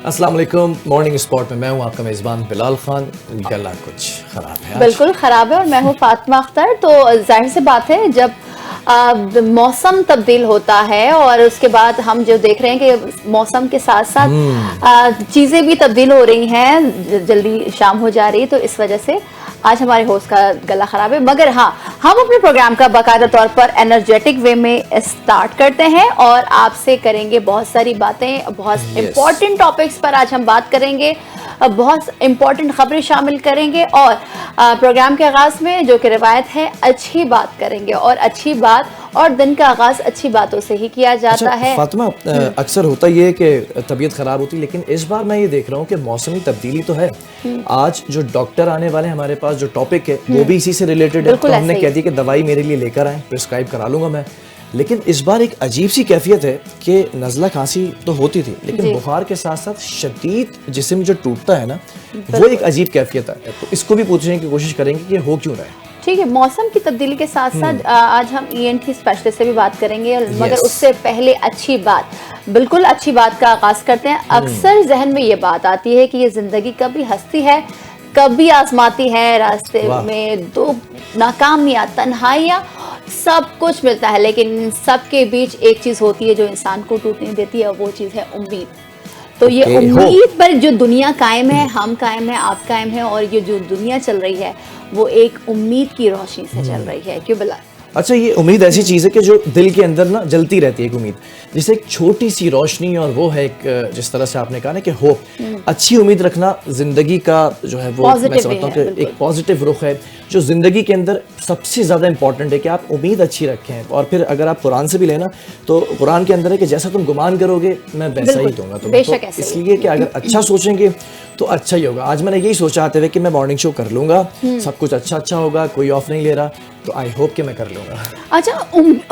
السلام علیکم. Morning spot میں ہوں آپ کا میزبان بلال خان. گلا کچھ خراب ہے, بالکل خراب ہے, اور میں ہوں فاطمہ اختر. تو ظاہر سی بات ہے جب موسم تبدیل ہوتا ہے اور اس کے بعد ہم جو دیکھ رہے ہیں کہ موسم کے ساتھ ساتھ چیزیں بھی تبدیل ہو رہی ہیں, جلدی شام ہو جا رہی ہے, تو اس وجہ سے آج ہمارے ہوسٹ کا گلا خراب ہے. مگر ہاں, ہم اپنے پروگرام کا باقاعدہ طور پر انرجیٹک وے میں اسٹارٹ کرتے ہیں اور آپ سے کریں گے بہت ساری باتیں. بہت امپورٹنٹ ٹاپکس پر آج ہم بات کریں گے, بہت امپورٹنٹ خبریں شامل کریں گے, اور پروگرام کے آغاز میں جو کہ روایت ہے اچھی بات کریں گے. اور اچھی بات اور دن کا آغاز اچھی باتوں سے ہی کیا جاتا ہے. فاطمہ, اکثر ہوتا یہ ہے کہ طبیعت خراب ہوتی, لیکن اس بار میں یہ دیکھ رہا ہوں کہ موسمی تبدیلی تو ہے. آج جو ڈاکٹر آنے والے ہیں ہمارے پاس, جو ٹاپک ہے وہ بھی اسی سے ریلیٹڈ ہے. تو ہم نے کہہ دیا کہ دوائی میرے لیے لے کر آئیں, پرسکرائب کرا لوں گا میں. لیکن اس بار ایک عجیب سی کیفیت ہے کہ نزلہ کھانسی تو ہوتی تھی, لیکن بخار کے ساتھ ساتھ شدید جسم جو ٹوٹتا ہے نا, وہ ایک عجیب کیفیت ہے. تو اس کو بھی پوچھنے کی کوشش کریں گے کہ ہو کیوں رہا ہے. ٹھیک ہے, موسم کی تبدیلی کے ساتھ ساتھ آج ہم ENT اسپیشلسٹ سے بھی بات کریں گے, مگر اس سے پہلے اچھی بات, بالکل اچھی بات کا آغاز کرتے ہیں. اکثر ذہن میں یہ بات آتی ہے کہ یہ زندگی کبھی ہنستی ہے, کبھی آزماتی ہے. راستے میں دو ناکامیاں, تنہائیاں, سب کچھ ملتا ہے, لیکن سب کے بیچ ایک چیز ہوتی ہے جو انسان کو ٹوٹنے دیتی ہے, وہ چیز ہے امید. تو یہ امید پر جو دنیا قائم ہے, ہم قائم ہیں, آپ قائم ہیں, اور یہ جو دنیا چل رہی ہے وہ ایک امید کی روشنی سے چل رہی ہے. کیوں بلا؟ اچھا, یہ امید ایسی چیز ہے کہ جو دل کے اندر نا جلتی رہتی ہے, ایک امید جسے ایک چھوٹی سی روشنی, اور وہ ہے ایک, جس طرح سے آپ نے کہا نا کہ ہوپ, اچھی امید رکھنا زندگی کا جو ہے وہ میں سمجھتا ہوں کہ ایک پازیٹیو رخ ہے جو زندگی کے اندر سب سے زیادہ امپورٹنٹ ہے کہ آپ امید اچھی رکھیں. اور پھر اگر آپ قرآن سے بھی لینا تو قرآن کے اندر ہے کہ جیسا تم گمان کرو گے میں ویسا ہی دوں گا تمہیں. تو اس لیے کہ اگر اچھا سوچیں گے تو اچھا ہی ہوگا. آج میں نے یہی سوچا آتے ہوئے کہ میں مارننگ شو کر لوں گا, سب کچھ اچھا ہوگا, کوئی آف نہیں لے رہا, تو آئی ہوپ کہ میں کر لوں گا. اچھا,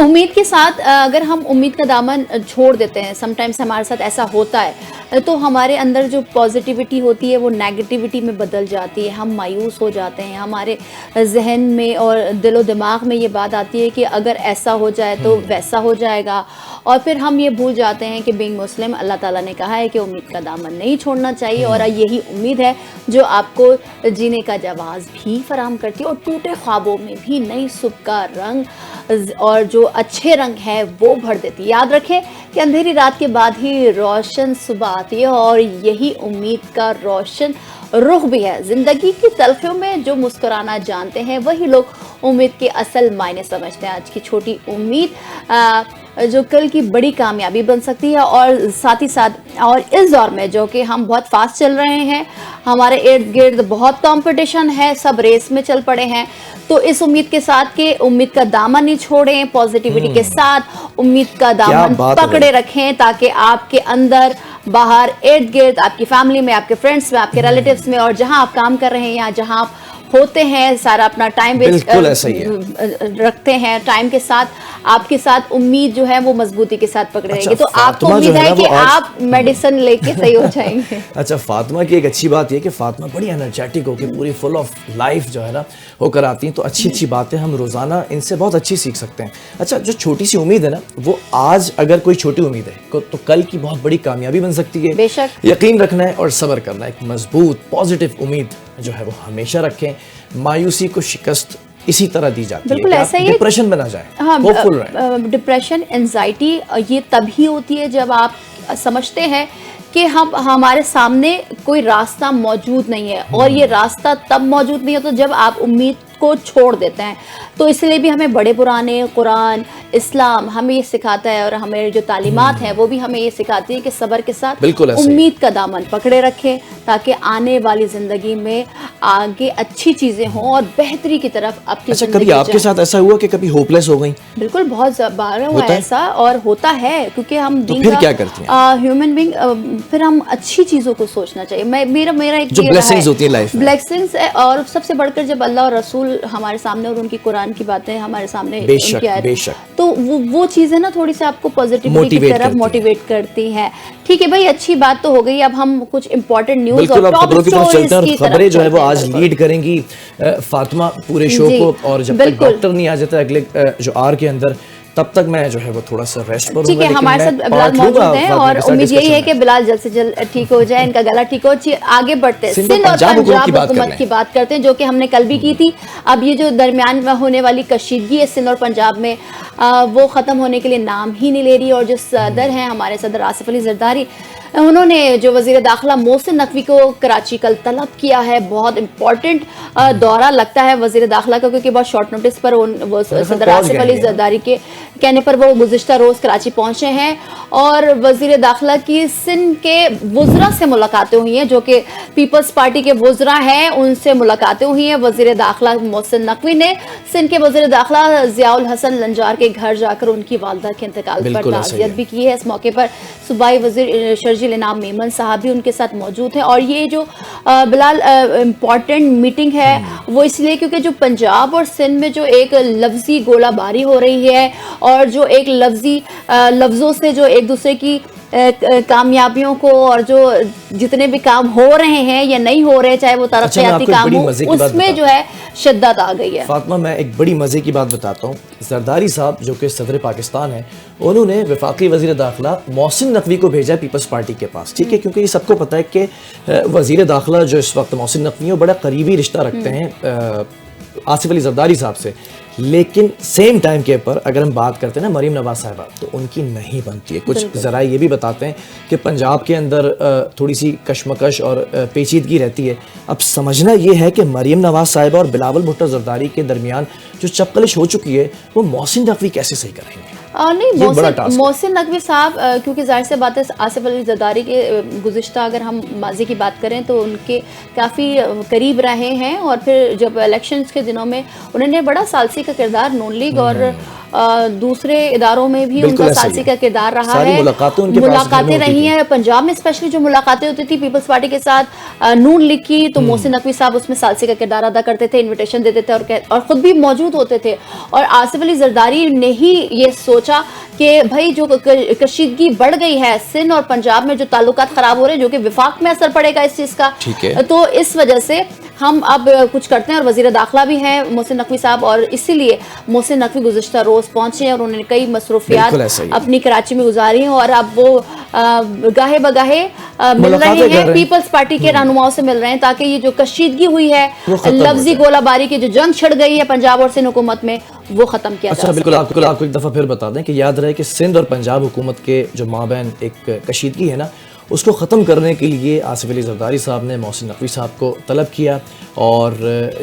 امید کے ساتھ اگر ہم امید کا دامن چھوڑ دیتے ہیں, سم ٹائمز ہمارے ساتھ ایسا ہوتا ہے, تو ہمارے اندر جو پازیٹیوٹی ہوتی ہے وہ نیگیٹیوٹی میں بدل جاتی ہے. ہم مایوس ہو جاتے ہیں, ہمارے ذہن میں اور دل و دماغ میں یہ بات آتی ہے کہ اگر ایسا ہو جائے تو ویسا ہو جائے گا, اور پھر ہم یہ بھول جاتے ہیں کہ بینگ مسلم اللہ تعالیٰ نے کہا ہے کہ امید کا دامن نہیں چھوڑنا چاہیے, اور یہی امید ہے جو آپ کو جینے کا جواز بھی فراہم کرتی ہے, اور ٹوٹے خوابوں میں بھی نئی صبح کا رنگ اور جو اچھے رنگ ہے وہ بھر دیتی. یاد رکھیں کہ اندھیری رات کے بعد ہی روشن صبح آتی ہے, اور یہی امید کا روشن رخ بھی ہے. زندگی کی تلخیوں میں جو مسکرانا جانتے ہیں وہی لوگ امید کے اصل معنی سمجھتے ہیں. آج کی چھوٹی امید جو کل کی بڑی کامیابی بن سکتی ہے. اور ساتھ ہی ساتھ, اور اس دور میں جو کہ ہم بہت فاسٹ چل رہے ہیں, ہمارے ارد گرد بہت کمپٹیشن ہے, سب ریس میں چل پڑے ہیں, تو اس امید کے ساتھ کہ امید کا دامن نہیں چھوڑیں, پازیٹیوٹی کے ساتھ امید کا دامن پکڑے رکھیں, تاکہ آپ کے اندر باہر ارد گرد, آپ کی فیملی میں, آپ کے فرینڈس میں, آپ کے ریلیٹیوز میں, اور جہاں آپ کام کر رہے ہیں یا جہاں آپ ہوتے ہیں, سارا اپنا ٹائم ویسٹ رکھتے ہیں, ٹائم کے ساتھ آپ کے ساتھ امید جو ہے وہ مضبوطی کے ساتھ پکڑے رہے گی. تو آپ کو امید ہے کہ آپ میڈیسن لے کے صحیح ہو جائیں گے. اچھا, فاطمہ کی ایک اچھی بات یہ کہ فاطمہ بڑی انرجیٹک ہو کے پوری فل آف لائف جو ہے نا ہو کر آتی ہیں, تو اچھی باتیں ہم روزانہ ان سے بہت اچھی سیکھ سکتے ہیں. اچھا, جو چھوٹی سی امید ہے نا, وہ آج اگر کوئی چھوٹی امید ہے تو کل کی بہت بڑی کامیابی بن سکتی ہے. بے شک یقین رکھنا ہے اور صبر کرنا ہے. ایک مضبوط پازیٹیو امید جو ہے وہ ہمیشہ رکھیں. مایوسی کو شکست اسی طرح دی جاتی ہے کہ آپ ڈپریشن میں نہ جائیں, ہوپفل رہیں. ڈپریشن, انزائٹی یہ تبھی ہوتی ہے جب آپ سمجھتے ہیں کہ ہمارے سامنے کوئی راستہ موجود نہیں ہے, اور یہ راستہ تب موجود نہیں ہوتا جب آپ امید کو چھوڑ دیتے ہیں. تو اس لیے بھی ہمیں بڑے پرانے قرآن, اسلام ہمیں یہ سکھاتا ہے, اور ہمیں جو تعلیمات ہیں وہ بھی ہمیں یہ سکھاتی ہے کہ صبر کے ساتھ امید کا دامن پکڑے رکھیں, تاکہ آنے والی زندگی میں آگے اچھی چیزیں ہوں اور بہتری کی طرف اپنی زندگی. کبھی آپ کے ساتھ ایسا ہوا کہ کبھی ہوپلیس ہو گئی؟ بالکل, بہت بار ہوا ایسا, اور ہوتا ہے, کیونکہ ہم پھر کیا کرتی ہیں ہیومن بینگ, پھر ہم اچھی چیزوں کو سوچنا چاہیے. میرا ایک جو بلیسنگز ہوتی ہیں لائف میں, بلیسنگز, اور سب سے بڑھ کر جب اللہ اور رسول ہمارے سامنے اور ان کی قرآن کی باتیں ہمارے سامنے, بے شک, تو وہ چیزیں نا تھوڑی سی آپ کو پازیٹیوٹی کی طرف موٹیویٹ کرتی ہیں. ٹھیک ہے بھائی, اچھی بات تو ہو گئی. اب ہم کچھ امپورٹنٹ نیوز اور ٹاپ اسٹوریز کی خبریں جو ہے وہ آج لیڈ کریں گی فاطمہ پورے شو کو, اور جب تک ڈاکٹر نہیں آ جاتا اگلے جو آر کے اندر, تب تک میں جو ہے وہ تھوڑا سا ریسٹ پر ہوں. ٹھیک ہے, ہمارے ساتھ بلال موجود ہیں اور امید یہی ہے کہ بلال جلد سے جلد ٹھیک ہو جائے, ان کا گلا ٹھیک ہو. آگے بڑھتے ہیں, سندھ اور پنجاب حکومت کی بات کرتے ہیں, جو کہ ہم نے کل بھی کی تھی. اب یہ جو درمیان میں ہونے والی کشیدگی ہے سندھ اور پنجاب میں, وہ ختم ہونے کے لیے نام ہی نہیں لے رہی. اور جو صدر ہیں ہمارے صدر آصف علی زرداری, انہوں نے جو وزیر داخلہ محسن نقوی کو کراچی کل طلب کیا ہے. بہت امپورٹنٹ دورہ لگتا ہے وزیر داخلہ کا, کیونکہ بہت شارٹ نوٹس پر وہ صدر آصف علی زرداری کے کہنے پر وہ گزشتہ روز کراچی پہنچے ہیں. اور وزیر داخلہ کی سندھ کے وزراء سے ملاقاتیں ہوئی ہیں, جو کہ پیپلز پارٹی کے وزراء ہیں, ان سے ملاقاتیں ہوئی ہیں. وزیر داخلہ محسن نقوی نے سندھ کے وزیر داخلہ ضیاء الحسن لنجار کے گھر جا کر ان کی والدہ کے انتقال پر تعزیت بھی کی ہے. اس موقع پر صوبائی وزیر شرجیل انعام میمن صاحب بھی ان کے ساتھ موجود ہیں. اور یہ جو بلال امپورٹنٹ میٹنگ ہے وہ اس لیے کیونکہ جو پنجاب اور سندھ میں جو ایک لفظی گولہ باری ہو رہی ہے, اور جو ایک لفظوں سے جو ایک دوسرے کی کامیابیوں کو, اور جو جتنے بھی کام ہو رہے ہیں یا نہیں ہو رہے, چاہے وہ ترقیاتی کام ہو, اس میں جو ہے شدت آ گئی ہے. فاطمہ, میں ایک بڑی مزے کی بات بتاتا ہوں. زرداری صاحب جو کہ صدر پاکستان ہیں, انہوں نے وفاقی وزیر داخلہ محسن نقوی کو بھیجا پیپلز پارٹی کے پاس. ٹھیک ہے, کیونکہ یہ سب کو پتہ ہے کہ وزیر داخلہ جو اس وقت محسن نقوی ہیں بڑا قریبی رشتہ رکھتے ہیں آصف علی زرداری صاحب سے. لیکن سیم ٹائم کے اوپر اگر ہم بات کرتے ہیں نا مریم نواز صاحبہ, تو ان کی نہیں بنتی ہے. کچھ ذرائع یہ بھی بتاتے ہیں کہ پنجاب کے اندر تھوڑی سی کشمکش اور پیچیدگی رہتی ہے. اب سمجھنا یہ ہے کہ مریم نواز صاحبہ اور بلاول بھٹو زرداری کے درمیان جو چپکلش ہو چکی ہے, وہ محسن نقوی کیسے صحیح کریں گے؟ نہیں, محسن نقوی صاحب, کیونکہ ظاہر سے بات ہے آصف علی زرداری کے گزشتہ اگر ہم ماضی کی بات کریں تو ان کے کافی قریب رہے ہیں. اور پھر جب الیکشنز کے دنوں میں انہوں نے بڑا ثالثی کا کردار نون لیگ اور دوسرے اداروں میں بھی ان کا ثالثی کا کردار رہا ہے. ملاقاتیں رہی ہیں پنجاب میں, اسپیشلی جو ملاقاتیں ہوتی تھی پیپلز پارٹی کے ساتھ نون لیگ کی, تو محسن نقوی صاحب اس میں ثالثی کا کردار ادا کرتے تھے, انویٹیشن دیتے تھے اور خود بھی موجود ہوتے تھے. اور آصف علی زرداری نے ہی یہ سوچا کہ بھائی جو کشیدگی بڑھ گئی ہے سندھ اور پنجاب میں, جو تعلقات خراب ہو رہے ہیں, جو کہ وفاق میں اثر پڑے گا اس چیز کا, تو اس وجہ سے ہم اب کچھ کرتے ہیں. اور وزیر داخلہ بھی ہیں محسن نقوی صاحب, اور اسی لیے محسن نقوی گزشتہ روز پہنچے ہیں اور انہوں نے کئی مصروفیات اپنی کراچی میں گزاری ہیں. اور اب وہ گاہے بگاہے مل رہے ہیں, پیپلز پارٹی کے رہنماؤں سے مل رہے ہیں, تاکہ یہ جو کشیدگی ہوئی ہے, لفظی گولہ باری کی جو جنگ چھڑ گئی ہے پنجاب اور سندھ حکومت میں, وہ ختم کیا جائے. بالکل, آپ کو ایک دفعہ پھر بتا دیں کہ یاد رہے کہ سندھ اور پنجاب حکومت کے جو مابین ایک کشیدگی ہے نا, اس کو ختم کرنے کے لیے آصف علی زرداری صاحب نے محسن نقوی صاحب کو طلب کیا. اور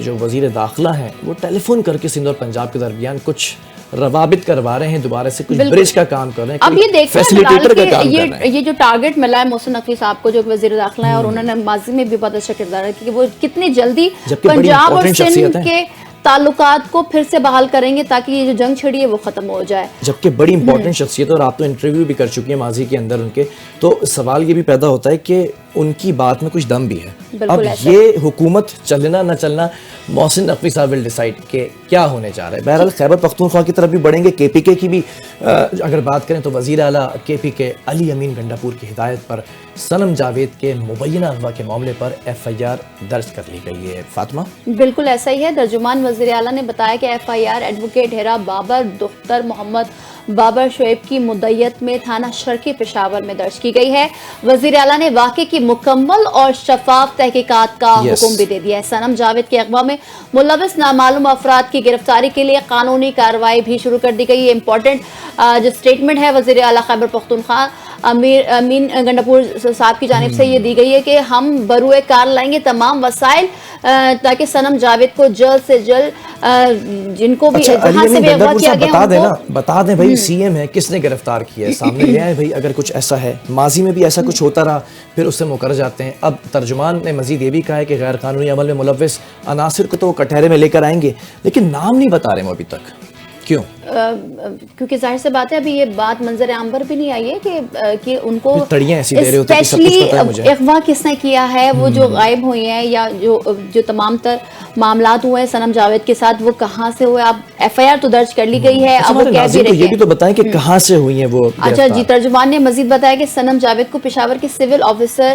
جو وزیر داخلہ ہیں وہ ٹیلی فون کر کے سندھ اور پنجاب کے درمیان کچھ روابط کروا رہے ہیں, دوبارہ سے کچھ برج کا کام کر رہے ہیں. اب یہ دیکھیں یہ جو ٹارگٹ ملا ہے محسن نقوی صاحب کو جو وزیر داخلہ ہے, اور انہوں نے ماضی میں بھی بہت اچھا کردار ہے کہ وہ کتنی جلدی پنجاب اور سندھ کے تعلقات کو پھر سے بحال کریں گے, تاکہ یہ جو جنگ چھڑی ہے وہ ختم ہو جائے. جبکہ بڑی امپورٹنٹ شخصیت ہے, اور آپ تو انٹرویو بھی کر چکی ہیں ماضی کے اندر ان کے, تو سوال یہ بھی پیدا ہوتا ہے کہ ان کی بات میں کچھ دم بھی ہے. اب یہ حکومت چلنا نہ چلنا محسن نقوی صاحب ول ڈیسائیڈ کہ کیا ہونے جا رہا ہے. بہرحال خیبر پختونخوا کی طرف بھی بڑھیں گے. کے پی کے کی بھی اگر بات کریں تو وزیر اعلیٰ کے پی کے علی امین گنڈاپور کی ہدایت پر صنم جاوید کے مبینہ اغوا کے معاملے پر ایف آئی آر درج کر لی گئی ہے. فاطمہ, بالکل ایسا ہی ہے. ترجمان وزیر اعلیٰ نے بتایا کہ ایف آئی آر ایڈوکیٹ ہیرا بابر دختر محمد بابر شعیب کی مدعیت میں تھانہ شرقی پشاور میں درج کی گئی ہے. وزیر اعلیٰ نے واقعے کی مکمل اور شفاف تحقیقات کا حکم بھی دے دیا ہے. صنم جاوید کے اغوا میں ملوث نامعلوم افراد کی گرفتاری کے لیے قانونی کارروائی بھی شروع کر دی گئی ہے. امپورٹنٹ جو سٹیٹمنٹ ہے وزیر اعلیٰ خیبر پختونخوا امین گنڈاپور صاحب کی جانب سے یہ دی گئی ہے کہ ہم بروئے کار لائیں گے تمام وسائل, تاکہ صنم جاوید کو جلد سے جلد جن کو بھی جہاں سے بھی اغوا کیا گیا بتا دیں بھائی سی ایم ہے, کس نے گرفتار کیا ہے, سامنے لے آئے بھائی. اگر کچھ ایسا ہے, ماضی میں بھی ایسا کچھ ہوتا رہا, پھر اس سے مکر جاتے ہیں. اب ترجمان نے مزید یہ بھی کہا ہے کہ غیر قانونی عمل میں ملوث عناصر کو تو کٹہرے میں لے کر آئیں گے, لیکن نام نہیں بتا رہے وہ ابھی تک. کیوں؟ کیونکہ ظاہر سے بات ہے ابھی یہ بات منظر عام پر بھی نہیں آئی ہے کہ ان کو اسپیشلی اغوا کس نے کیا ہے, وہ جو غائب ہوئی ہیں یا جو تمام تر معاملات ہوئے ہیں صنم جاوید کے ساتھ, وہ کہاں سے ہوئے. اب ایف آئی آر تو درج کر لی گئی ہے, اب وہ کہہ بھی رہے ہیں, یہ بھی تو بتائیں کہ کہاں سے ہوئی ہیں وہ. اچھا جی, ترجمان نے مزید بتایا کہ صنم جاوید کو پشاور کے سول آفیسر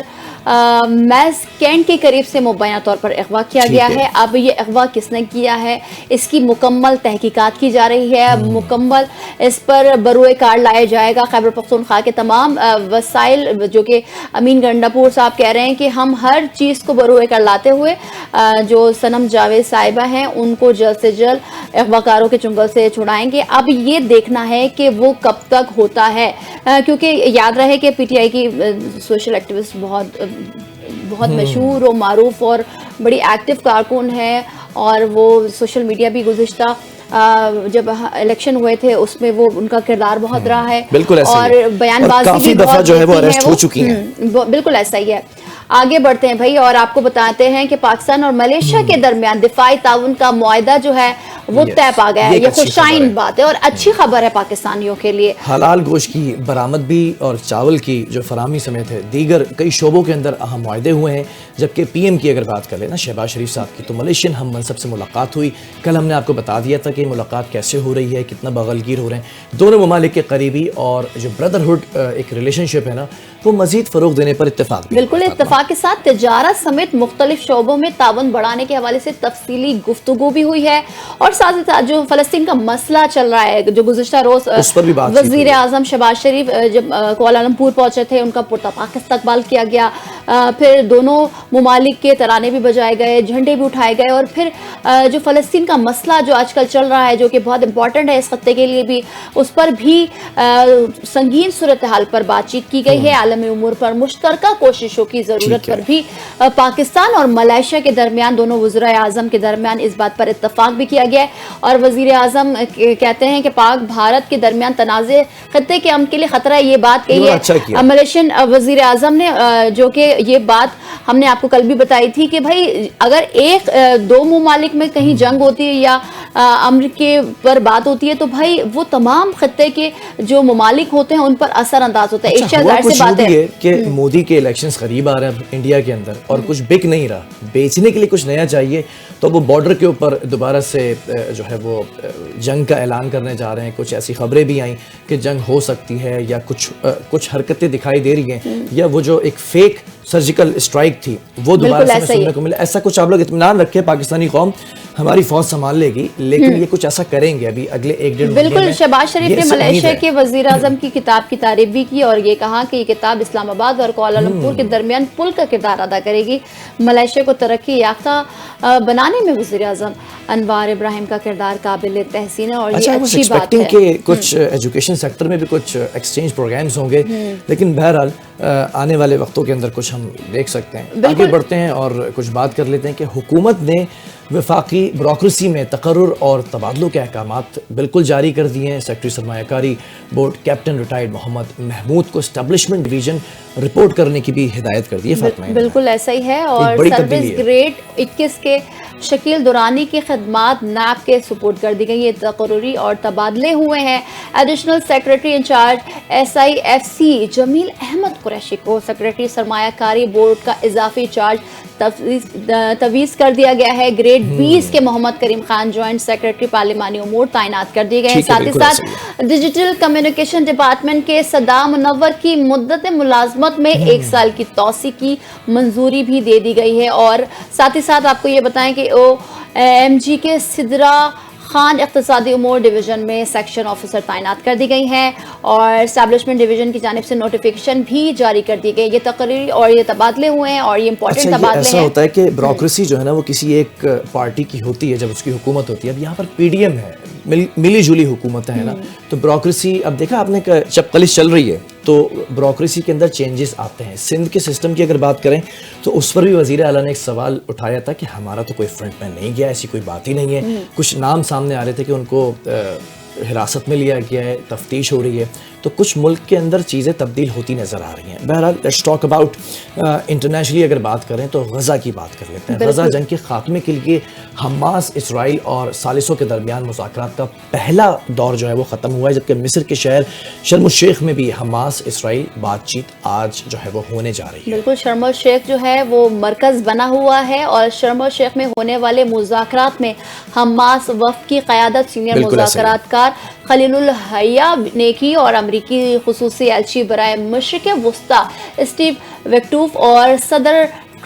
میز کینٹ کے قریب سے مبینہ طور پر اغوا کیا گیا ہے. اب یہ اغوا کس نے کیا ہے اس کی مکمل تحقیقات کی جا رہی ہے. اب مکمل اس پر بروئے کار لایا جائے گا. خیبر پختونخوا کے تمام وسائل جو کہ امین گنڈاپور صاحب کہہ رہے ہیں کہ ہم ہر چیز کو بروئے کار لاتے ہوئے جو صنم جاوید صاحبہ ہیں ان کو جلد سے جلد اغوا کاروں کے چنگل سے چھڑائیں گے. اب یہ دیکھنا ہے کہ وہ کب تک ہوتا ہے, کیونکہ یاد رہے کہ پی ٹی آئی کی سوشل ایکٹیوسٹ بہت مشہور و معروف اور بڑی ایکٹیو کارکن ہے, اور وہ سوشل میڈیا بھی گزشتہ جب الیکشن ہوئے تھے اس میں وہ ان کا کردار بہت رہا ہے, اور بیان بازی بھی بہت جو ہے وہ اریسٹ ہو چکی ہیں. بالکل ایسا ہی ہے. آگے بڑھتے ہیں بھائی, اور آپ کو بتاتے ہیں کہ پاکستان اور ملیشیا کے درمیان دفاعی تعاون کا معاہدہ جو ہے وہ طے پا گیا ہے. یہ خوشائن بات ہے اور اچھی خبر ہے پاکستانیوں کے لیے. حلال گوشت کی برآمد بھی اور چاول کی جو فراہمی سمیت ہے دیگر کئی شعبوں کے اندر اہم معاہدے ہوئے ہیں. جبکہ پی ایم کی اگر بات کر لیں نا, شہباز شریف صاحب کی, تو ملیشین ہم منصب سے ملاقات ہوئی. کل ہم نے آپ کو بتا دیا تھا کہ ملاقات کیسے ہو رہی ہے, کتنا بغلگیر ہو رہے ہیں. دونوں ممالک کے قریبی اور جو بردرہڈ ایک ریلیشن شپ ہے نا, وہ مزید فروغ دینے پر اتفاق. بالکل اتفاق کے ساتھ تجارت سمیت مختلف شعبوں میں تعاون بڑھانے کے حوالے سے تفصیلی گفتگو بھی ہوئی ہے. اور ساتھ ہی ساتھ جو فلسطین کا مسئلہ چل رہا ہے, جو گزشتہ روز وزیر اعظم شہباز شریف جب کوالالمپور پہنچے تھے, ان کا پرتپاک استقبال کیا گیا. پھر دونوں ممالک کے ترانے بھی بجائے گئے, جھنڈے بھی اٹھائے گئے, اور پھر جو فلسطین کا مسئلہ جو آج کل چل رہا ہے, جو کہ بہت امپورٹنٹ ہے اس خطے کے لیے بھی, اس پر بھی سنگین صورتحال پر بات چیت کی گئی ہے. عالمی امور پر مشترکہ کوششوں کی ضرورت پر بھی پاکستان اور ملائیشیا کے درمیان, دونوں وزرائے اعظم کے درمیان اس بات پر اتفاق بھی کیا گیا ہے. اور وزیر اعظم کہتے ہیں کہ پاک بھارت کے درمیان تنازع خطے کے امن کے لیے خطرہ ہے. یہ بات کہی ہے ملیشین وزیر اعظم نے, جو کہ یہ بات ہم نے آپ کو کل بھی بتائی تھی کہ بھائی اگر ایک دو ممالک میں کہیں جنگ ہوتی ہے یا امر کے پر بات ہوتی ہے, تو بھائی وہ تمام خطے کے جو ممالک ہوتے ہیں ان پر اثر انداز ہوتا ہے. ایک ظاہر سی بات ہے کہ مودی کے الیکشنز قریب آ رہے ہیں انڈیا کے اندر, اور کچھ بک نہیں رہا, بیچنے کے لیے کچھ نیا چاہیے, تو وہ بارڈر کے اوپر دوبارہ سے جو ہے وہ جنگ کا اعلان کرنے جا رہے ہیں. کچھ ایسی خبریں بھی آئیں کہ جنگ ہو سکتی ہے, یا کچھ حرکتیں دکھائی دے رہی ہیں, یا وہ جو ایک فیک سرجیکل اسٹرائک تھی وہ دوبارہ سے سننے کو ملا. ایسا کچھ آپ لوگ اطمینان رکھیں, پاکستانی قوم ہماری فوج سنبھال لے گی, لیکن یہ کچھ ایسا کریں گے ابھی اگلے ایک ڈیڑھ مہینے میں. بالکل. شہباز شریف نے ملیشیا کے وزیر اعظم کی کتاب کی تعریف بھی کی, اور یہ کہا کہ یہ کتاب اسلام آباد اور کوالالمپور کے درمیان پل کا کردار ادا کرے گی. ملیشیا کو ترقی یافتہ بنانے میں وزیر اعظم انوار ابراہیم کا کردار قابل تحسین ہے, اور یہ اچھی بات ہے. کہ کچھ ایجوکیشن سیکٹر میں بھی کچھ ایکسچینج پروگرامز ہوں گے, لیکن بہرحال آنے والے وقتوں کے اندر کچھ ہم دیکھ سکتے ہیں. آگے بڑھتے ہیں اور کچھ بات کر لیتے ہیں کہ حکومت نے وفاقی بیوروکریسی میں تقرر اور تبادلوں کے احکامات بالکل جاری کر دیے ہیں. سیکرٹری سرمایہ کاری بورڈ کیپٹن ریٹائرڈ محمد محمود کو اسٹیبلشمنٹ ڈویژن رپورٹ کرنے کی بھی ہدایت کر دی ہے. بالکل ایسا ہی ہے. اور سروس گریڈ 21 کے شکیل دورانی کی خدمات نیب کے سپورٹ کر دی گئی. یہ تقرری اور تبادلے ہوئے ہیں. ایڈیشنل سیکرٹری انچارج SIFC جمیل احمد قریشی کو سیکرٹری سرمایہ کاری بورڈ کا اضافی چارج تویز کر دیا گیا ہے. گریڈ 20 کے محمد کریم خان جوائنٹ سیکرٹری پارلیمانی امور تعینات کر دیے گئے ہیں. ساتھ ہی ساتھ ڈیجیٹل کمیونیکیشن ڈپارٹمنٹ کے صدا منور کی مدت ملازمت میں 1 سال کی توسیع کی منظوری بھی دے دی گئی ہے. اور ساتھ ہی ساتھ آپ کو یہ بتائیں کہ OMG کے سدرا خان اقتصادی امور ڈویژن میں سیکشن آفیسر تعینات کر دی گئی ہیں, اور اسٹیبلشمنٹ ڈویژن کی جانب سے نوٹیفیکیشن بھی جاری کر دی گئی. یہ تقرری اور یہ تبادلے ہوئے ہیں, اور یہ امپورٹنٹ تبادلے ہیں. ایسا ہوتا ہے کہ بیوروکریسی جو ہے نا وہ کسی ایک پارٹی کی ہوتی ہے جب اس کی حکومت ہوتی ہے. اب یہاں پر PDM ہے, ملی جلی حکومت ہے نا, تو بیوروکریسی اب دیکھا آپ نے جب پالیسی چل رہی ہے تو بیوروکریسی کے اندر چینجز آتے ہیں. سندھ کے سسٹم کی اگر بات کریں تو اس پر بھی وزیر اعلیٰ نے ایک سوال اٹھایا تھا کہ ہمارا تو کوئی فرنٹ مین نہیں گیا, ایسی کوئی بات ہی نہیں ہے. کچھ نام سامنے آ رہے تھے کہ ان کو حراست میں لیا گیا ہے, تفتیش ہو رہی ہے. تو کچھ ملک کے اندر چیزیں تبدیل ہوتی نظر آ رہی ہیں. بہرحال لیٹس ٹاک اباؤٹ انٹرنیشنلی اگر بات کریں تو غزہ کی بات کر لیتے ہیں. غزہ جنگ کے خاتمے کے لیے حماس, اسرائیل اور ثالثوں کے درمیان مذاکرات کا پہلا دور جو ہے وہ ختم ہوا ہے, جبکہ مصر کے شہر شرم الشیخ میں بھی حماس اسرائیل بات چیت آج جو ہے وہ ہونے جا رہی ہے. بالکل. شرم الشیخ جو ہے وہ مرکز بنا ہوا ہے, اور شرم الشیخ میں ہونے والے مذاکرات میں حماس وفد کی قیادت سینئر مذاکرات کار خلیل الحیہ نے کی, اور امریکی خصوصی ایلچی برائے مشرق وسطی اسٹیو ویکٹوف اور صدر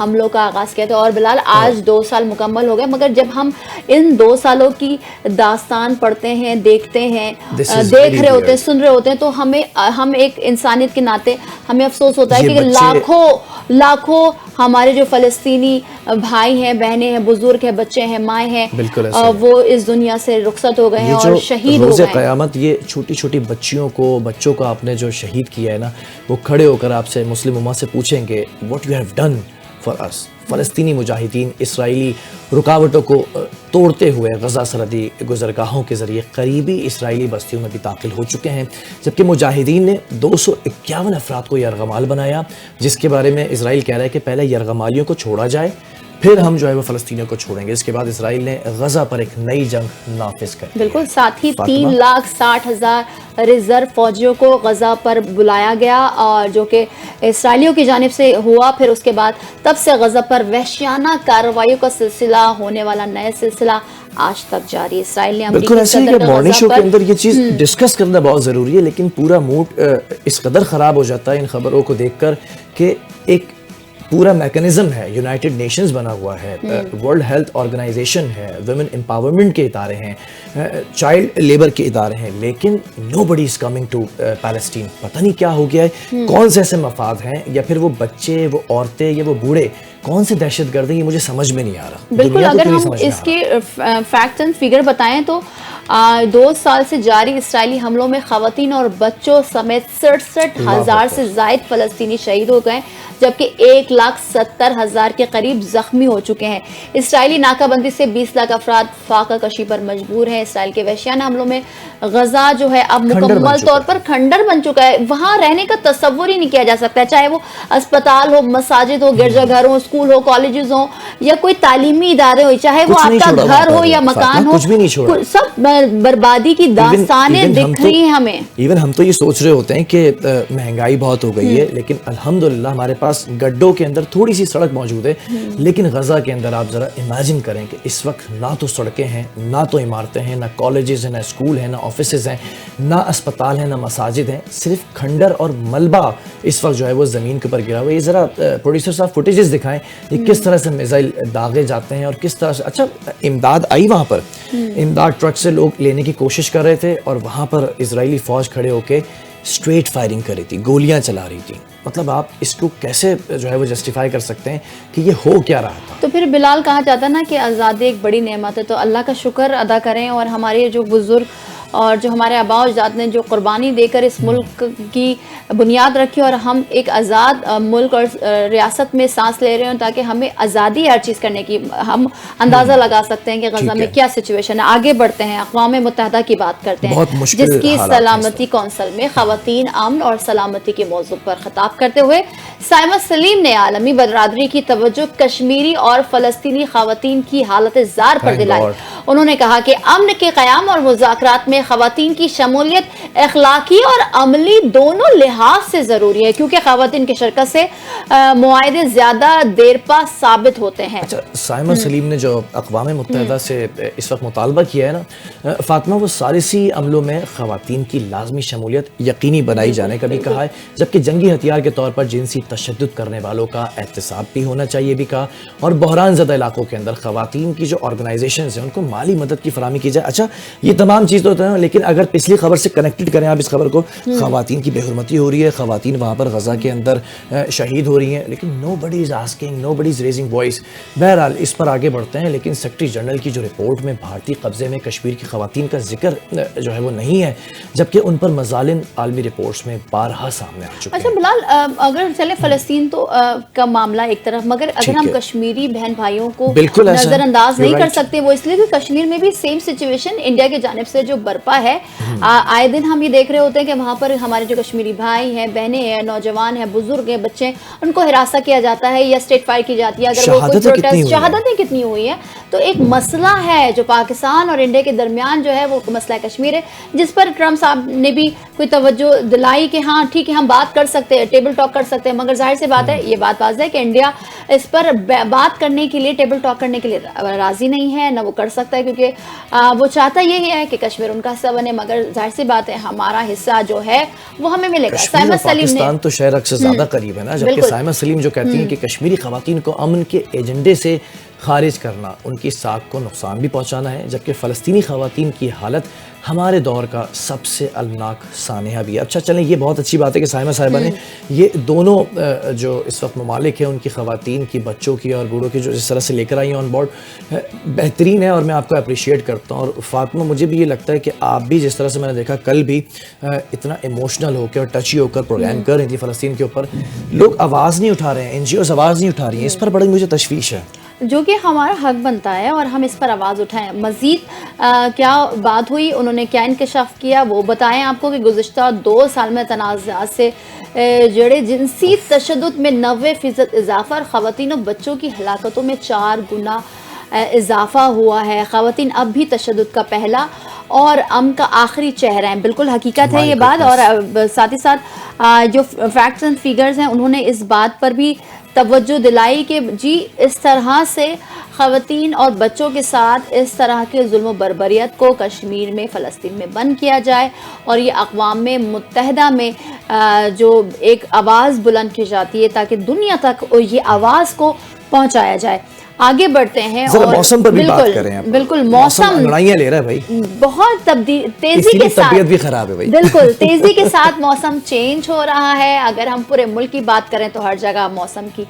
حملوں کا آغاز کیا تھا. اور بلال آج 2 سال مکمل ہو گئے, مگر جب ہم ان 2 سالوں کی داستان پڑھتے ہیں, دیکھتے ہیں, دیکھ رہے ہوتے ہیں, سن رہے ہوتے ہیں, تو ہم ایک انسانیت کے ناطے ہمیں افسوس ہوتا ہے کہ لاکھوں ہمارے جو فلسطینی بھائی ہیں, بہنیں ہیں, بزرگ ہیں, بچے ہیں, مائیں ہیں, وہ اس دنیا سے رخصت ہو گئے ہیں اور شہید ہو گئے. روز قیامت یہ چھوٹی چھوٹی بچوں کو آپ نے جو شہید کیا ہے نا, وہ کھڑے ہو کر آپ سے مسلم امت سے پوچھیں گے what you have done for us. فلسطینی مجاہدین اسرائیلی رکاوٹوں کو توڑتے ہوئے غزہ سرحدی گزرگاہوں کے ذریعے قریبی اسرائیلی بستیوں میں بھی داخل ہو چکے ہیں, جبکہ مجاہدین نے 251 افراد کو یرغمال بنایا, جس کے بارے میں اسرائیل کہہ رہا ہے کہ پہلے یرغمالیوں کو چھوڑا جائے, پھر ہم جو ہے وہ فلسطینیوں کو چھوڑیں گے. اس کے بعد اسرائیل نے غزہ پر ایک نئی جنگ نافذ کر دی. بالکل, ساتھ ہی 3,60,000 ریزرو فوجیوں کو غزہ پر بلایا گیا, اور جو کہ اسرائیلیوں کی جانب سے ہوا. پھر اس کے بعد تب سے غزہ پر وحشیانہ کارروائیوں کا سلسلہ, ہونے والا نیا سلسلہ آج تک جاری. اسرائیل نے بالکل ایسے ہی کہ مارننگ شو کے اندر یہ چیز ڈسکس کرنا بہت ضروری ہے, لیکن پورا موڈ اس قدر خراب ہو جاتا ہے ان خبروں کو دیکھ کر کہ ایک پورا میکنزم ہے, یونائٹڈ نیشنز بنا ہوا ہے, ورلڈ ہیلتھ آرگنائزیشن ہے, ویمن امپاورمنٹ کے ادارے ہیں, چائلڈ لیبر کے ادارے ہیں, لیکن nobody is coming to Palestine. پتہ نہیں کیا ہو گیا ہے, کون سے ایسے مفاد ہیں, یا پھر وہ بچے, وہ عورتیں, یا وہ بوڑھے کون سے دہشت گرد ہیں, یہ مجھے سمجھ میں نہیں آ رہا. بالکل, اگر ہم اس کے فیکٹ اینڈ فگر بتائیں تو 2 سال سے جاری اسرائیلی حملوں میں خواتین اور بچوں سمیت 67,000 سے زائد فلسطینی شہید ہو گئے, جبکہ 1,70,000 کے قریب زخمی ہو چکے ہیں. اسرائیلی ناکہ بندی سے 20 لاکھ افراد فاقہ کشی پر مجبور ہیں. اسرائیل کے وحشیانہ حملوں میں غزہ جو ہے اب مکمل طور پر کھنڈر بن چکا ہے. وہاں رہنے کا تصور ہی نہیں کیا جا سکتا, چاہے وہ اسپتال ہو, مساجد ہو, گرجا گھر ہو, اسکول ہو, کالجز ہوں, یا کوئی تعلیمی ادارے ہو, چاہے وہ آپ کا گھر ہو یا مکان ہو, سب بربادی کی داستانیں دکھ رہی ہیں ہمیں. ایون ہم تو یہ سوچ رہے ہوتے ہیں کہ مہنگائی بہت ہو گئی ہے, لیکن الحمدللہ ہمارے پاس گڈوں کے اندر تھوڑی سی سڑک موجود ہے, لیکن غزہ کے اندر آپ ذرا امیجن کریں کہ اس وقت نہ تو سڑکیں ہیں, نہ تو عمارتیں ہیں, نہ کالجز ہیں, نہ اسکول ہیں, نہ آفیسز ہیں, نہ اسپتال ہیں, نہ مساجد ہیں, صرف کھنڈر اور ملبہ اس وقت جو ہے وہ زمین کے اوپر گرا ہوا ہے. یہ ذرا پروڈیوسر صاحب فوٹیجز دکھائیں, یہ کس طرح سے میزائل داغے جاتے ہیں اور کس طرح سے. اچھا, امداد آئی وہاں پر, امداد ٹرک سے لوگ لینے کی کوشش کر رہے تھے, اور وہاں پر اسرائیلی فوج کھڑے ہو کے اسٹریٹ فائرنگ کر رہی تھی, گولیاں چلا رہی تھی. مطلب آپ اس کو کیسے جو ہے وہ جسٹیفائی کر سکتے ہیں کہ یہ ہو کیا رہا تھا؟ تو پھر بلال کہا جاتا ہے نا کہ آزادی ایک بڑی نعمت ہے, تو اللہ کا شکر ادا کریں, اور ہمارے جو بزرگ اور جو ہمارے آباء و اجداد نے جو قربانی دے کر اس ملک کی بنیاد رکھی, اور ہم ایک آزاد ملک اور ریاست میں سانس لے رہے ہیں, تاکہ ہمیں آزادی ہر چیز کرنے کی, ہم اندازہ لگا سکتے ہیں کہ غزہ میں کیا سچویشن ہے. آگے بڑھتے ہیں, اقوام متحدہ کی بات کرتے ہیں, جس کی سلامتی کونسل میں خواتین, امن اور سلامتی کے موضوع پر خطاب کرتے ہوئے سائمہ سلیم نے عالمی برادری کی توجہ کشمیری اور فلسطینی خواتین کی حالت زار پر دلائی. انہوں نے کہا کہ امن کے قیام اور مذاکرات میں خواتین کی شمولیت اخلاقی اور عملی دونوں لحاظ سے ضروری ہے, کیونکہ خواتین کی شرکت سے معاہدے زیادہ دیر پا ثابت ہوتے ہیں. اچھا, سائمہ سلیم نے جو اقوام متحدہ سے اس وقت مطالبہ کیا ہے نا فاطمہ, وہ ثالثی عملوں میں خواتین کی لازمی شمولیت یقینی بنائی جانے کا بھی کہا ہے, جبکہ جنگی ہتھیار کے طور پر جنسی تشدد کرنے والوں کا احتساب بھی ہونا چاہیے بھی کہا, اور بحران زدہ علاقوں کے اندر خواتین کی جو آرگنائزیشنز ہیں ان کو مالی مدد کی فراہمی کی جائے. اچھا, یہ تمام چیز تو ہوتا ہے, لیکن اگر پچھلی خبر سے کنیکٹڈ کریں آپ اس خبر کو, خواتین کی بے حرمتی ہو رہی ہے, خواتین وہاں پر غزہ کے اندر شہید ہو رہی ہیں, لیکن nobody is asking, nobody is raising voice. بہرحال اس پر آگے بڑھتے ہیں, لیکن سیکرٹری جنرل کی جو رپورٹ میں بھارتی قبضے میں کشمیر کی خواتین کا ذکر جو ہے وہ نہیں ہے, جبکہ ان پر مظالم عالمی رپورٹس میں بارہا سامنے آ چکے ہیں. اچھا بلال, اگر چلے فلسطین تو کا معاملہ ایک طرف, مگر اگر ہم کشمیری بہن بھائیوں کو نظر انداز نہیں کر سکتے, وہ اس لیے کہ کشمیر میں بھی سیم سچویشن انڈیا کی جانب سے جو برپا ہے, آئے دن ہم یہ دیکھ رہے ہوتے ہیں کہ وہاں پر ہمارے جو کشمیری بھائی ہیں, بہنیں ہیں, نوجوان ہیں, بزرگ ہیں, بچے, ان کو ہراساں کیا جاتا ہے یا اسٹریٹ فائر کی جاتی ہے. اگر وہ کوئی پروٹیسٹ, شہادتیں کتنی ہوئی ہیں, تو ایک مسئلہ ہے جو پاکستان اور انڈیا کے درمیان جو ہے وہ مسئلہ کشمیر ہے, جس پر ٹرمپ صاحب نے بھی کوئی توجہ دلائی کہ ہاں ٹھیک ہے ہم بات کر سکتے ہیں, ٹیبل ٹاک کر سکتے ہیں, مگر ظاہر سی بات ہے, یہ بات واضح ہے کہ انڈیا اس پر بات کرنے کے لیے, ٹیبل ٹاک کرنے کے لیے راضی نہیں ہے, نہ وہ کر سکتا ہے, کیونکہ وہ چاہتا یہ ہے کہ کشمیر ان کا حصہ بنے, مگر ظاہر سی بات ہے ہمارا حصہ جو ہے وہ ہمیں ملے گا. کشمیر اور پاکستان تو شہر سے زیادہ قریب ہے نا, جبکہ سائمہ سلیم جو کہتی ہیں کہ کشمیری خواتین کو امن کے ایجنڈے سے خارج کرنا ان کی ساکھ کو نقصان بھی پہنچانا ہے, جبکہ فلسطینی خواتین کی حالت ہمارے دور کا سب سے المناک سانحہ بھی ہے. اچھا چلیں, یہ بہت اچھی بات ہے کہ سائمہ صاحبہ نے یہ دونوں جو اس وقت ممالک ہیں ان کی خواتین کی, بچوں کی اور بوڑھوں کی جو اس طرح سے لے کر آئی ہیں آن بورڈ, بہترین ہے اور میں آپ کو اپریشیٹ کرتا ہوں. اور فاطمہ مجھے بھی یہ لگتا ہے کہ آپ بھی جس طرح سے میں نے دیکھا کل بھی اتنا ایموشنل ہو کے اور ٹچی ہو کر پروگرام کر رہی تھی فلسطین کے اوپر, لوگ آواز نہیں اٹھا رہے ہیں, NGOs آواز نہیں اٹھا رہی ہیں, اس پر بڑی مجھے تشویش ہے. جو کہ ہمارا حق بنتا ہے اور ہم اس پر آواز اٹھائیں. مزید کیا بات ہوئی, انہوں نے کیا انکشاف کیا, وہ بتائیں آپ کو کہ گزشتہ 2 سال میں تنازعات سے جڑے جنسی تشدد میں 90% اضافہ اور خواتین و بچوں کی ہلاکتوں میں 4 گنا اضافہ ہوا ہے. خواتین اب بھی تشدد کا پہلا اور امن کا آخری چہرہ ہیں. بالکل حقیقت ہے یہ بات, اور ساتھ ہی ساتھ جو فیکٹس اینڈ فیگرز ہیں انہوں نے اس بات پر بھی توجہ دلائی کہ جی اس طرح سے خواتین اور بچوں کے ساتھ اس طرح کے ظلم و بربریت کو کشمیر میں, فلسطین میں بند کیا جائے, اور یہ اقوام متحدہ میں جو ایک آواز بلند کی جاتی ہے تاکہ دنیا تک یہ آواز کو پہنچایا جائے. آگے بڑھتے ہیں اور موسم پر بھی بات کریں ہیں. بالکل موسم لڑائیاں لے رہا ہے بھائی, بہت تیزی کے ساتھ, طبیعت بھی خراب ہے بھائی, بالکل تیزی کے ساتھ موسم چینج ہو رہا ہے. اگر ہم پورے ملک کی بات کریں تو ہر جگہ موسم کی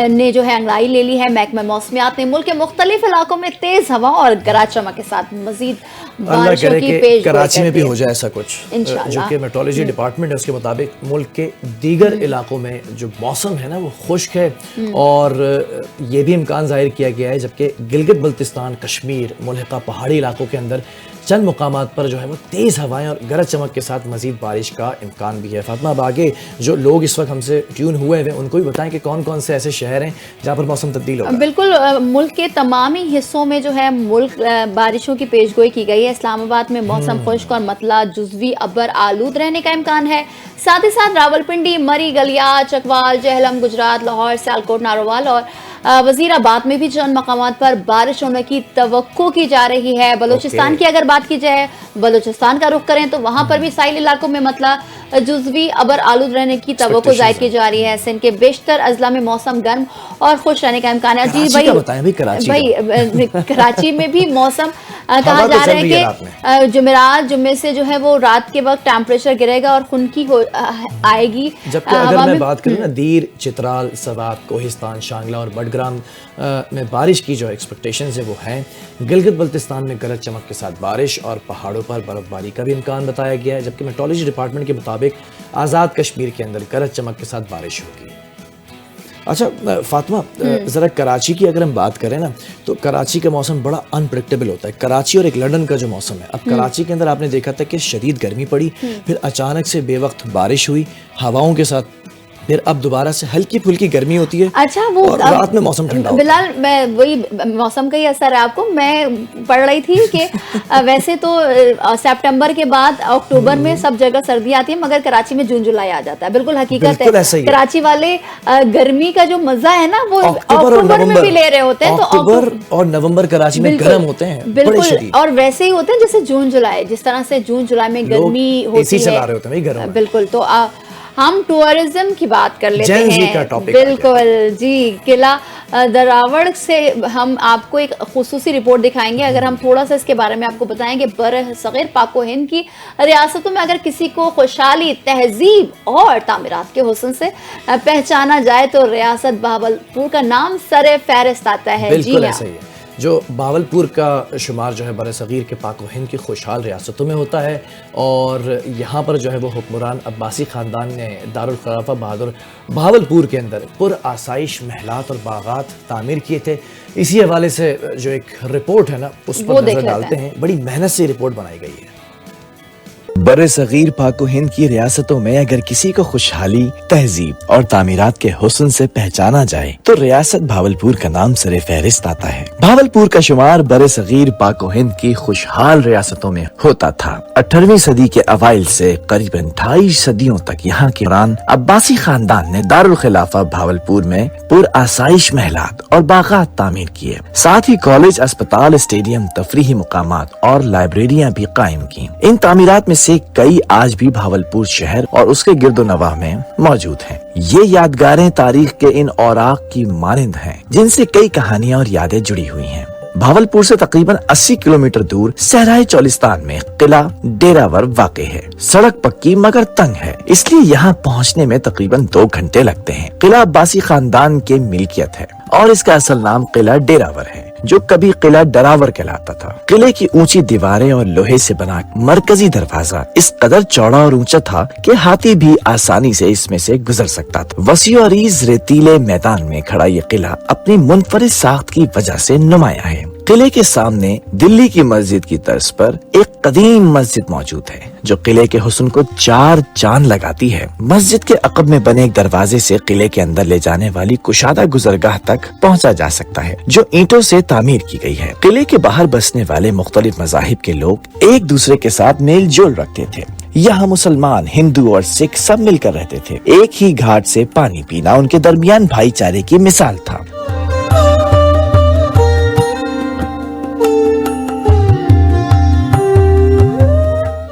نے جو ہے انگڑائی لے لی ہے. محکمہ موسمیات نے ملک کے مختلف علاقوں میں تیز ہوا اور گرج چمک کے ساتھ مزید بارشوں کی پیش گوئی کراچی میں بھی ہو جائے ایسا کچھ, انشاءاللہ. جو کہ میٹرولوجی ڈپارٹمنٹ ہے اس کے مطابق ملک کے دیگر علاقوں میں جو موسم ہے نا وہ خشک ہے, اور یہ بھی امکان ظاہر کیا گیا ہے, جبکہ گلگت بلتستان, کشمیر, ملحقہ پہاڑی علاقوں کے اندر چند مقامات پر جو ہے وہ تیز ہوائیں اور گرج چمک کے ساتھ مزید بارش کا امکان بھی ہے. فاطمہ اب آگے جو لوگ اس وقت ہم سے ٹیون ہوئے ہیں ان کو بھی بتائیں کہ کون کون سے ایسے شہر ہیں جہاں پر موسم تبدیل ہوگا. بالکل ملک کے تمام ہی حصوں میں جو ہے ملک بارشوں کی پیش گوئی کی گئی ہے. اسلام آباد میں موسم خشک اور مطلع جزوی ابر آلود رہنے کا امکان ہے. ساتھ ہی ساتھ راولپنڈی, مری, گلیات, چکوال, جہلم, گجرات, لاہور, سیالکوٹ, ناروال اور وزیر آباد میں بھی چند مقامات پر بارش ہونے کی توقع کی جا رہی ہے. بلوچستان کی اگر بات کی جائے, بلوچستان کا رخ کریں تو وہاں پر بھی ساحلی علاقوں میں مطلع جزوی ابر آلود رہنے کی توقع ظاہر کی جا رہی ہے. سندھ کے بیشتر اضلاع میں موسم گرم اور خوش رہنے کا امکان ہے. جی بھائی کراچی میں بھی موسم کہا جا رہا ہے کہ جمعے سے جو ہے وہ رات کے وقت ٹیمپریچر گرے گا اور خنکی آئے گی. جبکہ اگر میں بات کروں نا دیر, چترال, سوات, کوہستان, شانگلہ اور بڈگرام میں بارش کی جو ایکسپیکٹیشنز ہیں وہ ہیں. گلگت بلتستان میں گرج چمک کے ساتھ بارش اور پہاڑوں پر برف باری کا بھی امکان بتایا گیا ہے, جبکہ میٹرولوجی ڈپارٹمنٹ کے مطابق آزاد کشمیر کے اندر گرج چمک کے ساتھ بارش ہوگی. اچھا فاطمہ, ذرا کراچی کی اگر ہم بات کریں نا تو کراچی کا موسم بڑا انپریڈکٹیبل ہوتا ہے. کراچی اور ایک لندن کا جو موسم ہے, اب کراچی کے اندر آپ نے دیکھا تھا کہ شدید گرمی پڑی, پھر اچانک سے بے وقت بارش ہوئی ہواؤں کے ساتھ, پھر اب دوبارہ سے ہلکی پھلکی گرمی ہوتی ہے. اچھا, وہ اور رات میں موسم ٹھنڈا ہوتا ہے. بلال, میں وہی موسم کا ہی اثر ہے آپ کو. میں پڑھ رہی تھی کہ ویسے تو سپٹمبر کے بعد اکتوبر میں سب جگہ سردی آتی ہے, مگر کراچی میں جون جولائی آ جاتا ہے. بالکل حقیقت ہے. کراچی والے گرمی کا جو مزہ ہے نا وہ اکتوبر میں بھی لے رہے ہوتے ہیں. تو اکتوبر اور نومبر کراچی میں گرم ہوتے ہیں, بالکل, اور ویسے ہی ہوتے ہیں جیسے جون جولائی, جس طرح سے جون جولائی میں گرمی ہوتی ہے. بالکل, تو ہم ٹورزم کی بات کر لیتے ہیں. بالکل جی, قلعہ دراوڑ سے ہم آپ کو ایک خصوصی رپورٹ دکھائیں گے. اگر ہم تھوڑا سا اس کے بارے میں آپ کو بتائیں کہ برصغیر پاک و ہند کی ریاستوں میں اگر کسی کو خوشحالی, تہذیب اور تعمیرات کے حسن سے پہچانا جائے تو ریاست بہاولپور کا نام سر فہرست آتا ہے. بالکل ایسا ہی ہے. جو بہاولپور کا شمار جو ہے برصغیر کے پاک و ہند کی خوشحال ریاستوں میں ہوتا ہے, اور یہاں پر جو ہے وہ حکمران عباسی خاندان نے دارالخلافہ بہاولپور کے اندر پر آسائش محلات اور باغات تعمیر کیے تھے. اسی حوالے سے جو ایک رپورٹ ہے نا اس پر نظر ڈالتے ہیں. بڑی محنت سے رپورٹ بنائی گئی ہے. بر صغیر پاک و ہند کی ریاستوں میں اگر کسی کو خوشحالی، تہذیب اور تعمیرات کے حسن سے پہچانا جائے تو ریاست بھاولپور کا نام سر فہرست آتا ہے۔ بھاولپور کا شمار بر صغیر پاک و ہند کی خوشحال ریاستوں میں ہوتا تھا۔ 18ویں صدی کے اوائل سے قریب 28 صدیوں تک یہاں کے دوران عباسی خاندان نے دارالخلافہ بھاولپور میں پر آسائش محلات اور باغات تعمیر کیے، ساتھ ہی کالج، اسپتال، اسٹیڈیم، تفریحی مقامات اور لائبریریاں بھی قائم کی۔ ان تعمیرات میں سے کئی آج بھی بھاولپور شہر اور اس کے گرد و نواح میں موجود ہیں۔ یہ یادگاریں تاریخ کے ان اوراق کی مانند ہیں جن سے کئی کہانیاں اور یادیں جڑی ہوئی ہیں۔ بھاولپور سے تقریباً 80 کلومیٹر دور صحرائے چولستان میں قلعہ ڈیراور واقع ہے۔ سڑک پکی مگر تنگ ہے، اس لیے یہاں پہنچنے میں تقریباً 2 گھنٹے لگتے ہیں۔ قلعہ عباسی خاندان کے ملکیت ہے اور اس کا اصل نام قلعہ ڈیراور ہے، جو کبھی قلعہ ڈراور کہلاتا تھا۔ قلعے کی اونچی دیواریں اور لوہے سے بنا مرکزی دروازہ اس قدر چوڑا اور اونچا تھا کہ ہاتھی بھی آسانی سے اس میں سے گزر سکتا تھا۔ وسیع و عریض ریتیلے میدان میں کھڑا یہ قلعہ اپنی منفرد ساخت کی وجہ سے نمایاں ہے۔ قلعے کے سامنے دلی کی مسجد کی طرز پر ایک قدیم مسجد موجود ہے جو قلعے کے حسن کو 4 چاند لگاتی ہے۔ مسجد کے عقب میں بنے ایک دروازے سے قلعے کے اندر لے جانے والی کشادہ گزرگاہ تک پہنچا جا سکتا ہے جو اینٹوں سے تعمیر کی گئی ہے۔ قلعے کے باہر بسنے والے مختلف مذاہب کے لوگ ایک دوسرے کے ساتھ میل جول رکھتے تھے۔ یہاں مسلمان، ہندو اور سکھ سب مل کر رہتے تھے۔ ایک ہی گھاٹ سے پانی پینا ان کے درمیان بھائی چارے کی مثال تھا۔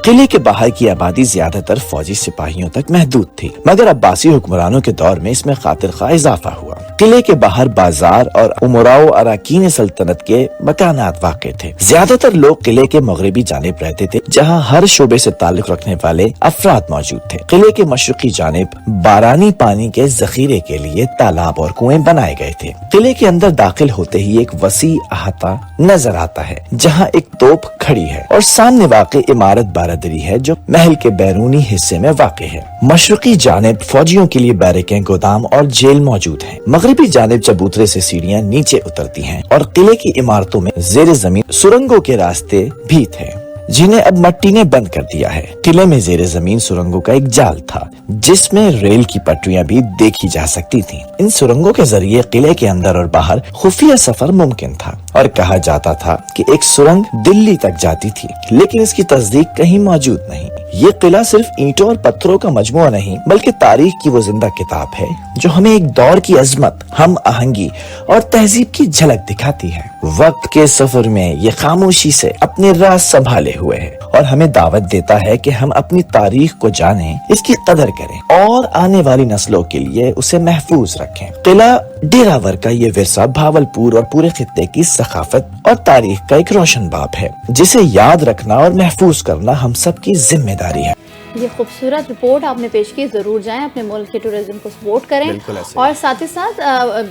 قلعے کے باہر کی آبادی زیادہ تر فوجی سپاہیوں تک محدود تھی، مگر عباسی حکمرانوں کے دور میں اس میں خاطر خواہ اضافہ ہوا۔ قلعے کے باہر بازار اور امراء و اراکین سلطنت کے مکانات واقع تھے۔ زیادہ تر لوگ قلعے کے مغربی جانب رہتے تھے، جہاں ہر شعبے سے تعلق رکھنے والے افراد موجود تھے۔ قلعے کے مشرقی جانب بارانی پانی کے ذخیرے کے لیے تالاب اور کنویں بنائے گئے تھے۔ قلعے کے اندر داخل ہوتے ہی ایک وسیع احاطہ نظر آتا ہے جہاں ایک توپ کھڑی ہے اور سامنے واقع عمارت بارادری ہے جو محل کے بیرونی حصے میں واقع ہے۔ مشرقی جانب فوجیوں کے لیے بیرکیں، گودام اور جیل موجود ہیں۔ مغربی جانب چبوترے سے سیڑھیاں نیچے اترتی ہیں اور قلعے کی عمارتوں میں زیر زمین سرنگوں کے راستے بھی تھے جنہیں اب مٹی نے بند کر دیا ہے۔ قلعے میں زیر زمین سرنگوں کا ایک جال تھا جس میں ریل کی پٹریاں بھی دیکھی جا سکتی تھیں۔ ان سرنگوں کے ذریعے قلعے کے اندر اور باہر خفیہ سفر ممکن تھا اور کہا جاتا تھا کہ ایک سرنگ دلی تک جاتی تھی، لیکن اس کی تصدیق کہیں موجود نہیں۔ یہ قلعہ صرف اینٹوں اور پتھروں کا مجموعہ نہیں بلکہ تاریخ کی وہ زندہ کتاب ہے جو ہمیں ایک دور کی عظمت، ہم آہنگی اور تہذیب کی جھلک دکھاتی ہے۔ وقت کے سفر میں یہ خاموشی سے اپنے راز سنبھالے ہوئے ہے اور ہمیں دعوت دیتا ہے کہ ہم اپنی تاریخ کو جانیں، اس کی قدر کریں اور آنے والی نسلوں کے لیے اسے محفوظ رکھیں۔ قلعہ ڈیراور کا یہ ورثہ بھاولپور اور پورے خطے کی ثقافت اور تاریخ کا ایک روشن باب ہے جسے یاد رکھنا اور محفوظ کرنا ہم سب کی ذمہ داری ہے۔ یہ خوبصورت رپورٹ آپ نے پیش کی، ضرور جائیں، اپنے ملک کے ٹورزم کو سپورٹ کریں اور ساتھ ہی ساتھ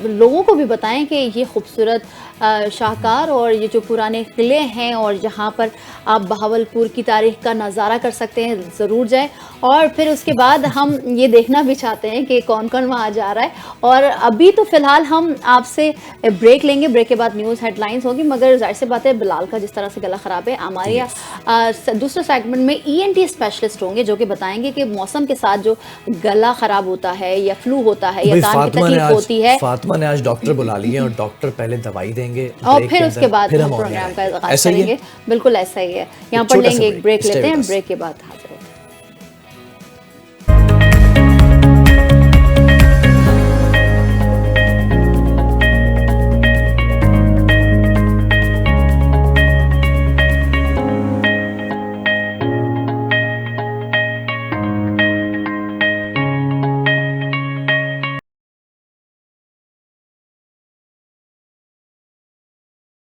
لوگوں کو بھی بتائیں کہ یہ خوبصورت شاہکار اور یہ جو پرانے قلعے ہیں اور جہاں پر آپ بہاولپور کی تاریخ کا نظارہ کر سکتے ہیں، ضرور جائیں۔ اور پھر اس کے بعد ہم یہ دیکھنا بھی چاہتے ہیں کہ کون کون وہاں جا رہا ہے۔ اور ابھی تو فی الحال ہم آپ سے بریک لیں گے، بریک کے بعد نیوز ہیڈ لائنز ہوگی، مگر ظاہر سی بات ہے بلال کا جس طرح سے گلا خراب ہے، ہمارے دوسرے سیگمنٹ میں ENT اسپیشلسٹ ہوں گے جو کہ بتائیں گے کہ موسم کے ساتھ جو گلا خراب ہوتا ہے یا فلو ہوتا ہے یا کان کی تکلیف ہوتی ہے۔ فاطمہ نے آج ڈاکٹر بلا لیے اور ڈاکٹر پہلے دوائی دیں گے اور پھر اس کے بعد پروگرام کا آغاز کریں گے۔ بالکل ایسا ہی ہے، یہاں پر لیں گے ایک بریک، لیتے ہیں، بریک کے بعد حاضر۔